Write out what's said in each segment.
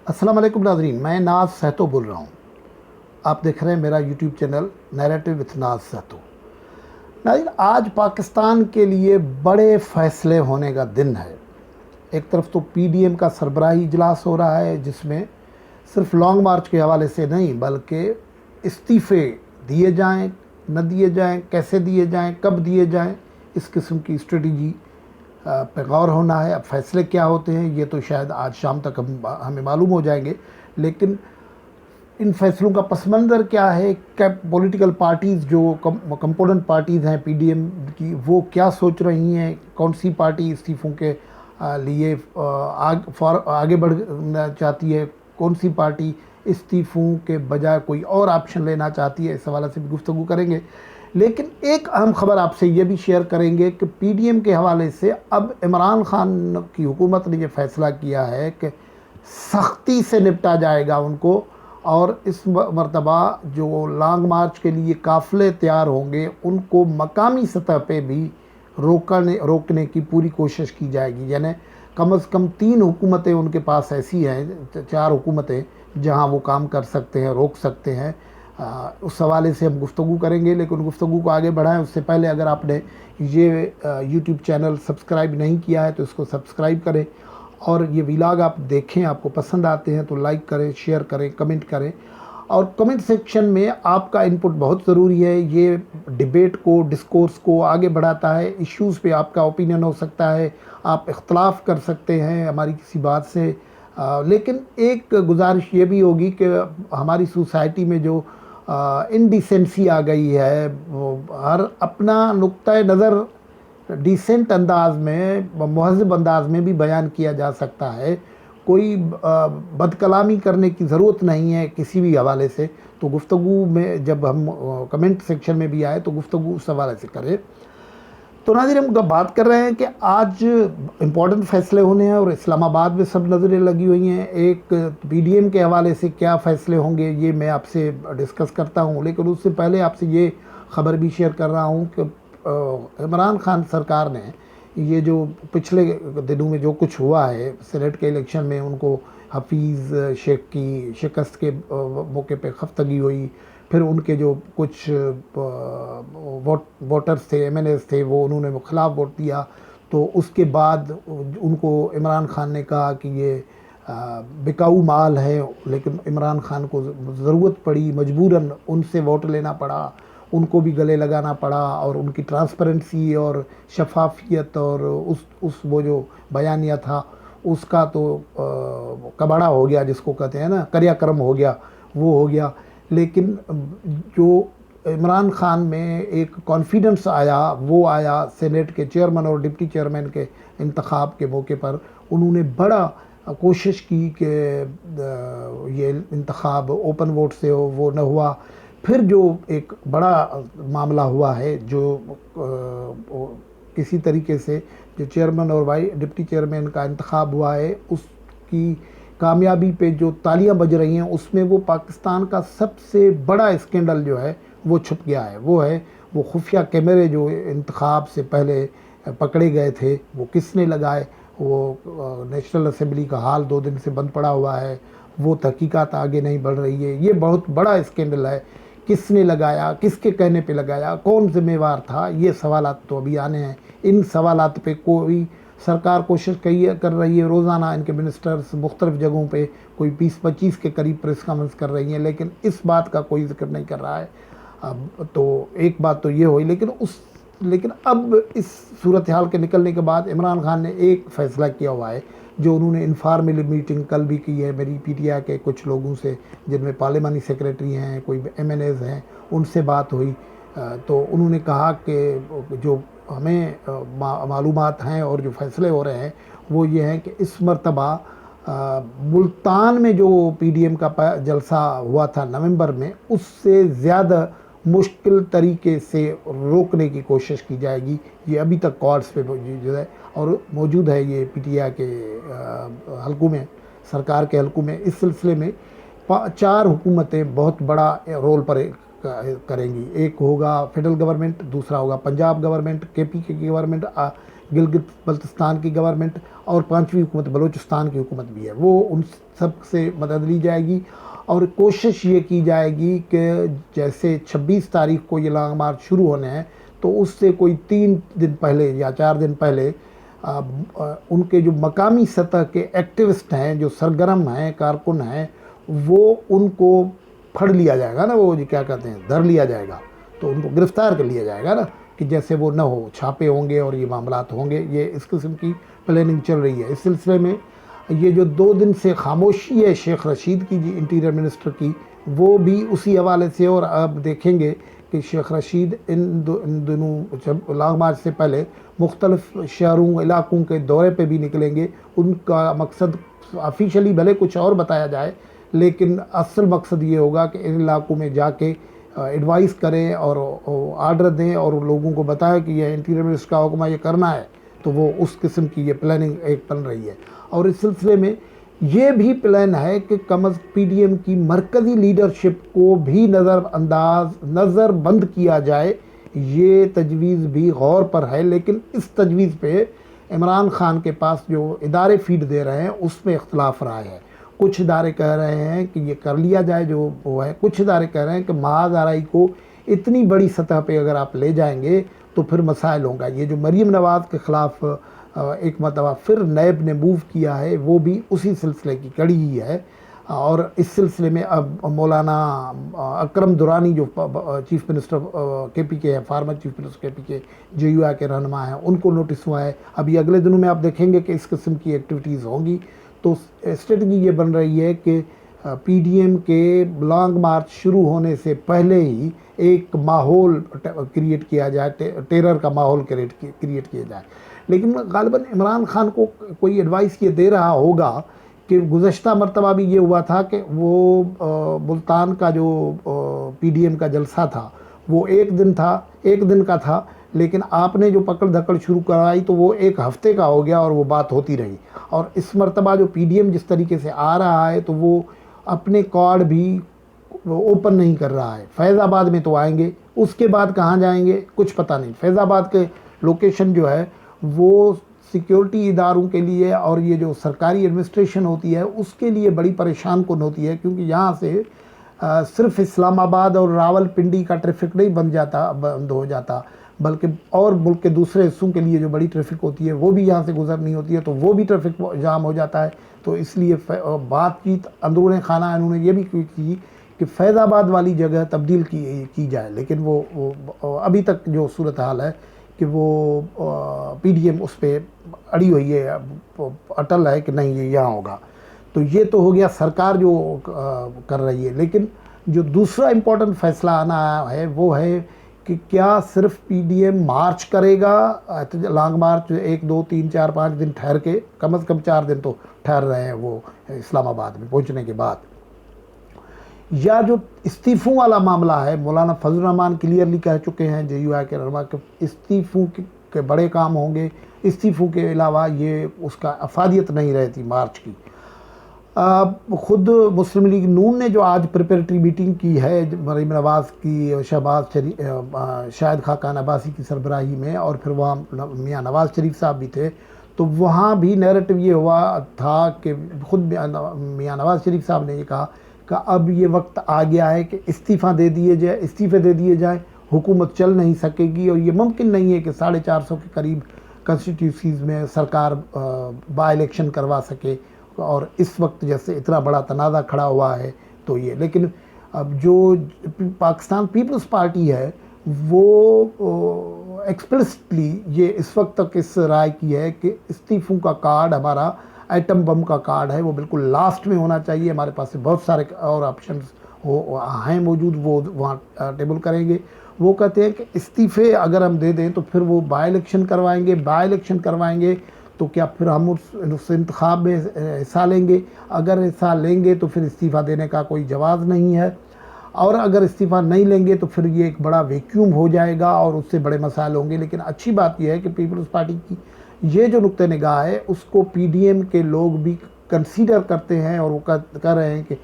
अस्सलाम वालेकुम नाज़रीन, मैं नाज सहतो बोल रहा हूँ। आप देख रहे हैं मेरा यूट्यूब चैनल नैरेटिव विथ नाज सहतो। नाज़रीन, आज पाकिस्तान के लिए बड़े फ़ैसले होने का दिन है। एक तरफ तो पीडीएम का सरबराही इजलास हो रहा है, जिसमें सिर्फ लॉन्ग मार्च के हवाले से नहीं बल्कि इस्तीफ़े दिए जाएं, न दिए जाएं, कैसे दिए जाएं, कब दिए जाएं, इस किस्म की स्ट्रेटजी पे गौर होना है। अब फ़ैसले क्या होते हैं ये तो शायद आज शाम तक हमें मालूम हो जाएंगे, लेकिन इन फैसलों का पस मंज़र क्या है, क्या पॉलिटिकल पार्टीज़ जो कंपोनेंट पार्टीज़ हैं पीडीएम की, वो क्या सोच रही हैं, कौन सी पार्टी इस्तीफ़ों के लिए आगे बढ़ना चाहती है, कौन सी पार्टी इस्तीफ़ों के बजाय कोई और ऑप्शन लेना चाहती है, इस हवाले से भी गुफ्तगू करेंगे। लेकिन एक अहम ख़बर आपसे ये भी शेयर करेंगे कि पीडीएम के हवाले से अब इमरान खान की हुकूमत ने ये फ़ैसला किया है कि सख्ती से निपटा जाएगा उनको, और इस मरतबा जो लॉन्ग मार्च के लिए काफ़िले तैयार होंगे उनको मकामी सतह पे भी रोकने की पूरी कोशिश की जाएगी। यानी कम अज़ कम 3 हुकूमतें उनके पास ऐसी हैं, 4 हुकूमतें जहां वो काम कर सकते हैं, रोक सकते हैं। उस हवाले से हम गुफ्तगू करेंगे, लेकिन गुफ्तगू को आगे बढ़ाएं उससे पहले अगर आपने ये यूट्यूब चैनल सब्सक्राइब नहीं किया है तो इसको सब्सक्राइब करें, और ये व्लॉग आप देखें, आपको पसंद आते हैं तो लाइक करें, शेयर करें, कमेंट करें। और कमेंट सेक्शन में आपका इनपुट बहुत ज़रूरी है। ये डिबेट को, डिस्कोर्स को आगे बढ़ाता है। इश्यूज़ पे आपका ओपिनियन हो सकता है, आप इख्तलाफ कर सकते हैं हमारी किसी बात से, लेकिन एक गुजारिश ये भी होगी कि हमारी सोसाइटी में जो इनडिसेंसी आ गई है, वो हर अपना नुक्ता नज़र डिसेंट अंदाज में, महज़ब अंदाज में भी बयान किया जा सकता है। कोई बदकलामी करने की ज़रूरत नहीं है किसी भी हवाले से। तो गुफ्तगू में जब हम कमेंट सेक्शन में भी आए तो गुफ्तगू उस हवाले से करें। तो नाज़रीन, हम बात कर रहे हैं कि आज इम्पॉर्टेंट फ़ैसले होने हैं और इस्लामाबाद में सब नज़रें लगी हुई हैं। एक पीडीएम के हवाले से क्या फ़ैसले होंगे ये मैं आपसे डिस्कस करता हूं, लेकिन उससे पहले आपसे ये ख़बर भी शेयर कर रहा हूं कि इमरान खान सरकार ने ये जो पिछले दिनों में जो कुछ हुआ है, सेनेट के इलेक्शन में उनको हफीज़ शेख की शिकस्त के मौके पे खफ्तगी हुई, फिर उनके जो कुछ वोटर्स थे, एमएनएस थे, वो उन्होंने खिलाफ वोट दिया। तो उसके बाद उनको इमरान खान ने कहा कि ये बिकाऊ माल है, लेकिन इमरान खान को ज़रूरत पड़ी, मजबूरन उनसे वोट लेना पड़ा, उनको भी गले लगाना पड़ा, और उनकी ट्रांसपेरेंसी और शफाफियत और उस वो जो बयानिया था उसका तो कबाड़ा हो गया, जिसको कहते हैं ना, क्रियाक्रम हो गया, वो हो गया। लेकिन जो इमरान खान में एक कॉन्फिडेंस आया, वो आया सेनेट के चेयरमैन और डिप्टी चेयरमैन के इंतखाब के मौके पर। उन्होंने बड़ा कोशिश की कि ये इंतखाब ओपन वोट से हो, वो न हुआ। फिर जो एक बड़ा मामला हुआ है, जो किसी तरीके से जो चेयरमैन और डिप्टी चेयरमैन का इंतखाब हुआ है, उसकी कामयाबी पे जो तालियां बज रही हैं, उसमें वो पाकिस्तान का सबसे बड़ा स्कैंडल जो है वो छुप गया है। वो है वो खुफिया कैमरे जो इंतखाब से पहले पकड़े गए थे, वो किसने लगाए। वो नेशनल असेंबली का हाल 2 दिन से बंद पड़ा हुआ है, वो तहकीकात आगे नहीं बढ़ रही है। ये बहुत बड़ा स्कैंडल है। किसने लगाया, किसके कहने पे लगाया, कौन जिम्मेवार था, ये सवालात तो अभी आने हैं। इन सवालात पे कोई सरकार कोशिश कर रही है, रोज़ाना इनके मिनिस्टर्स मुख्तलिफ़ जगहों पे कोई 20-25 के करीब प्रेस कॉन्फ्रेंस कर रही हैं, लेकिन इस बात का कोई जिक्र नहीं कर रहा है। अब तो एक बात तो ये हुई, लेकिन अब इस सूरत हाल के निकलने के बाद इमरान खान ने एक फ़ैसला किया हुआ है, जो उन्होंने इनफॉर्मल मीटिंग कल भी की है मेरी पीटीआई के कुछ लोगों से, जिनमें पार्लिमानी सेक्रेटरी हैं, कोई एमएनएस हैं, उनसे बात हुई। तो उन्होंने कहा कि जो हमें मालूमात हैं और जो फ़ैसले हो रहे हैं वो ये हैं कि इस मरतबा मुल्तान में जो पीडीएम का जलसा हुआ था नवंबर में, उससे ज़्यादा मुश्किल तरीके से रोकने की कोशिश की जाएगी। ये अभी तक कॉर्ड्स पे मौजूद है और मौजूद है ये पीटीआई के हलकों में, सरकार के हलकों में। इस सिलसिले में 4 हुकूमतें बहुत बड़ा रोल पर करेंगी। एक होगा फेडरल गवर्नमेंट, दूसरा होगा पंजाब गवर्नमेंट, केपी की गवर्नमेंट, गिलगित बल्तिस्तान की गवर्नमेंट और 5वीं हुकूमत बलूचिस्तान की हुकूमत भी है, वो उन सब से मदद ली जाएगी। और कोशिश ये की जाएगी कि जैसे 26 तारीख को ये लॉन्ग मार्च शुरू होने हैं, तो उससे कोई 3 दिन पहले या 4 दिन पहले उनके जो मकामी सतह के एक्टिविस्ट हैं, जो सरगर्म हैं, कारकुन हैं, वो उनको फड़ लिया जाएगा ना, वो क्या कहते हैं, धर लिया जाएगा, तो उनको गिरफ्तार कर लिया जाएगा ना, कि जैसे वो न हो, छापे होंगे और ये मामलात होंगे। ये इस किस्म की प्लानिंग चल रही है। इस सिलसिले में ये जो 2 दिन से खामोशी है शेख रशीद की, जी इंटीरियर मिनिस्टर की, वो भी उसी हवाले से। और अब देखेंगे कि शेख रशीद इन दिनों लॉन्ग मार्च से पहले मुख्तलिफ शहरों इलाकों के दौरे पे भी निकलेंगे। उनका मकसद ऑफिशियली भले कुछ और बताया जाए, लेकिन असल मकसद ये होगा कि इन इलाकों में जाके एडवाइस करें और आर्डर दें और लोगों को बताएं कि यह इंटीरियर मिनिस्टर का हुक्म है, ये करना है। तो वो उस किस्म की ये प्लानिंग एक बन रही है। और इस सिलसिले में ये भी प्लान है कि पीडीएम की मरकज़ी लीडरशिप को भी नज़रबंद किया जाए। ये तजवीज़ भी गौर पर है, लेकिन इस तजवीज़ पे इमरान खान के पास जो इदारे फीड दे रहे हैं उसमें इख्तलाफ राय है। कुछ इदारे कह रहे हैं कि ये कर लिया जाए जो वो है, कुछ इदारे कह रहे हैं कि महाज आरई को इतनी बड़ी सतह पे अगर आप ले जाएंगे तो फिर मसाइल होगा। ये जो मरीम नवाज़ के ख़िलाफ़ एक मरतबा फिर नैब ने मूव किया है, वो भी उसी सिलसिले की कड़ी ही है। और इस सिलसिले में अब मौलाना अकरम दुरानी जो चीफ़ मिनिस्टर KPK है, farmer chief minister KPK JUI के रहनुमा हैं, उनको नोटिस हुआ है। अभी अगले दिनों में आप देखेंगे कि इस किस्म की एक्टिविटीज़ होंगी। तो स्ट्रेटजी ये बन रही है कि पीडीएम के लॉन्ग मार्च शुरू होने से पहले ही एक माहौल क्रिएट किया जाए, टेरर का माहौल क्रिएट किया जाए। लेकिन गालिबन इमरान खान को कोई एडवाइस ये दे रहा होगा कि गुज़श्ता मरतबा भी ये हुआ था कि वो मुल्तान का जो पीडीएम का जलसा था वो एक दिन का था, लेकिन आपने जो पकड़ धकड़ शुरू कराई तो वो 1 हफ़्ते का हो गया और वो बात होती रही। और इस मरतबा जो पीडीएम जिस तरीके से आ रहा है तो वो अपने कार्ड भी ओपन नहीं कर रहा है। फैज़ाबाद में तो आएंगे, उसके बाद कहाँ जाएंगे कुछ पता नहीं। फैज़ाबाद के लोकेशन जो है वो सिक्योरिटी इदारों के लिए और ये जो सरकारी एडमिनिस्ट्रेशन होती है उसके लिए बड़ी परेशान कुन होती है, क्योंकि यहाँ से सिर्फ इस्लामाबाद और रावलपिंडी का ट्रैफिक नहीं बंद हो जाता, बल्कि और मुल्क के दूसरे हिस्सों के लिए जो बड़ी ट्रैफिक होती है वो भी यहाँ से गुजरनी होती है, तो वो भी ट्रैफिक जाम हो जाता है। तो इसलिए बातचीत अंदरूनी खाना इन्होंने ये भी की कि फैज़ाबाद वाली जगह तब्दील की जाए, लेकिन वो अभी तक जो सूरत हाल है कि वो पीडीएम उस पर अड़ी हुई है, अटल है कि नहीं ये यहाँ होगा। तो ये तो हो गया सरकार जो कर रही है। लेकिन जो दूसरा इम्पोर्टेंट फैसला आना है वो है कि क्या सिर्फ पीडीएम मार्च करेगा, लॉन्ग मार्च 1 2 3 4 5 दिन ठहर के, कम से कम 4 दिन तो ठहर रहे हैं वो इस्लामाबाद में पहुंचने के बाद, या जो इस्तीफ़ों वाला मामला है, मौलाना फजल रहमान क्लियरली कह चुके हैं JUI के रहनुमा के इस्तीफ़ों के बड़े काम होंगे, इस्तीफ़ों के अलावा ये उसका अफादियत नहीं रहती मार्च की। ख़ुद मुस्लिम लीग नून ने जो आज प्रिपरेटरी मीटिंग की है मरीम नवाज़ की, शाहिद खाकान अब्बासी की सरबराही में, और फिर वहाँ मियाँ नवाज़ शरीफ साहब भी थे, तो वहाँ भी नैरेटिव ये हुआ था कि ख़ुद मियाँ नवाज़ शरीफ साहब ने ये कहा कि अब ये वक्त आ गया है कि इस्तीफ़े दे दिए जाए, हुकूमत चल नहीं सकेगी और ये मुमकिन नहीं है कि 450 के करीब कंस्टिट्यूंसीज़ में सरकार बाई इलेक्शन करवा सके। और इस वक्त जैसे इतना बड़ा तनाज़ा खड़ा हुआ है तो ये, लेकिन अब जो पाकिस्तान पीपल्स पार्टी है वो एक्सप्लिसिटली ये इस वक्त तक इस राय की है कि इस्तीफ़ों का कार्ड हमारा एटम बम का कार्ड है, वो बिल्कुल लास्ट में होना चाहिए। हमारे पास से बहुत सारे और ऑप्शंस हैं मौजूद, वो वहाँ टेबल करेंगे। वो कहते हैं कि इस्तीफ़े अगर हम दे दें तो फिर वो बाई इलेक्शन करवाएंगे तो क्या फिर हम उस इंतखाब में हिस्सा लेंगे? अगर हिस्सा लेंगे तो फिर इस्तीफ़ा देने का कोई जवाज़ नहीं है, और अगर इस्तीफ़ा नहीं लेंगे तो फिर ये एक बड़ा वैक्यूम हो जाएगा और उससे बड़े मसाइल होंगे। लेकिन अच्छी बात यह है कि पीपल्स पार्टी की ये जो नुक्ते निगाह है उसको पीडीएम के लोग भी कंसीडर करते हैं, और वो कह रहे हैं कि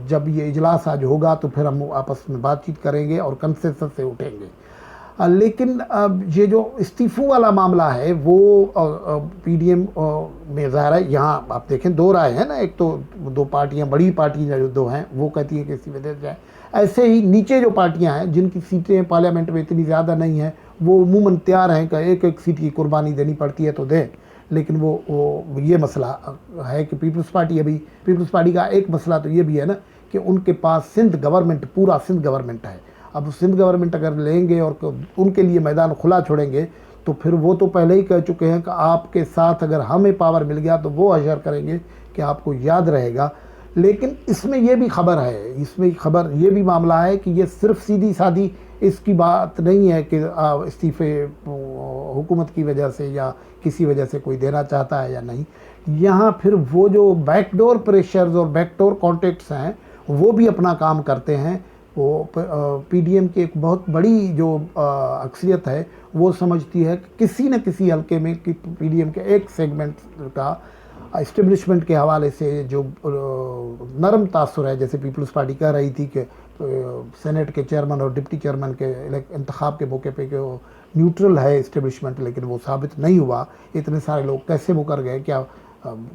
जब ये इजलास आज होगा तो फिर हम आपस में बातचीत करेंगे और कंसेंसस से उठेंगे। لیکن یہ جو استعفوں والا معاملہ ہے وہ پی ڈی ایم میں ظاہر ہے یہاں آپ دیکھیں دو رائے ہیں نا، ایک تو دو پارٹیاں بڑی پارٹیاں جو دو ہیں وہ کہتی ہیں کہ استعفے جائے، ایسے ہی نیچے جو پارٹیاں ہیں جن کی سیٹیں پارلیمنٹ میں اتنی زیادہ نہیں ہیں وہ عموماً تیار ہیں کہ ایک ایک سیٹ کی قربانی دینی پڑتی ہے تو دیں، لیکن وہ یہ مسئلہ ہے کہ پیپلز پارٹی کا ایک مسئلہ تو یہ بھی ہے نا کہ ان کے پاس سندھ گورنمنٹ، پورا سندھ گورنمنٹ ہے۔ اب سندھ گورنمنٹ اگر لیں گے اور ان کے لیے میدان کھلا چھوڑیں گے تو پھر وہ تو پہلے ہی کہہ چکے ہیں کہ آپ کے ساتھ اگر ہمیں پاور مل گیا تو وہ اشر کریں گے کہ آپ کو یاد رہے گا۔ لیکن اس میں یہ بھی خبر ہے، یہ بھی معاملہ ہے کہ یہ صرف سیدھی سادھی اس کی بات نہیں ہے کہ استعفے حکومت کی وجہ سے یا کسی وجہ سے کوئی دینا چاہتا ہے یا نہیں، یہاں پھر وہ جو بیک ڈور پریشرز اور بیک ڈور کانٹیکٹس ہیں وہ بھی اپنا کام کرتے ہیں۔ وہ پی ڈی ایم کی ایک بہت بڑی جو اکثریت ہے وہ سمجھتی ہے کہ کسی نہ کسی حلقے میں پی ڈی ایم کے ایک سیگمنٹ کا اسٹیبلشمنٹ کے حوالے سے جو نرم تاثر ہے، جیسے پیپلز پارٹی کہہ رہی تھی کہ سینٹ کے چیئرمین اور ڈپٹی چیئرمین کے انتخاب کے موقع پہ کہ وہ نیوٹرل ہے اسٹیبلشمنٹ، لیکن وہ ثابت نہیں ہوا، اتنے سارے لوگ کیسے مکر گئے، کیا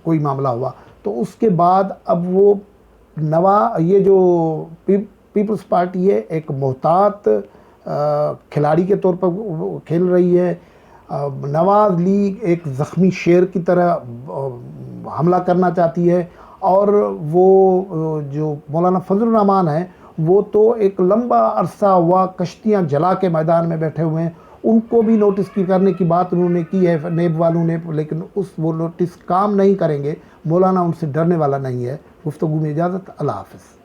کوئی معاملہ ہوا، تو اس کے بعد اب وہ یہ جو پیپلز پارٹی ہے ایک محتاط کھلاڑی کے طور پر کھیل رہی ہے۔ نواز لیگ ایک زخمی شیر کی طرح حملہ کرنا چاہتی ہے، اور وہ جو مولانا فضل الرحمان ہیں وہ تو ایک لمبا عرصہ ہوا کشتیاں جلا کے میدان میں بیٹھے ہوئے ہیں، ان کو بھی نوٹس کرنے کی بات انہوں نے کی ہے نیب والوں نے، لیکن وہ نوٹس کام نہیں کریں گے۔ مولانا ان سے ڈرنے والا نہیں ہے۔ گفتگو میں اجازت، اللہ حافظ۔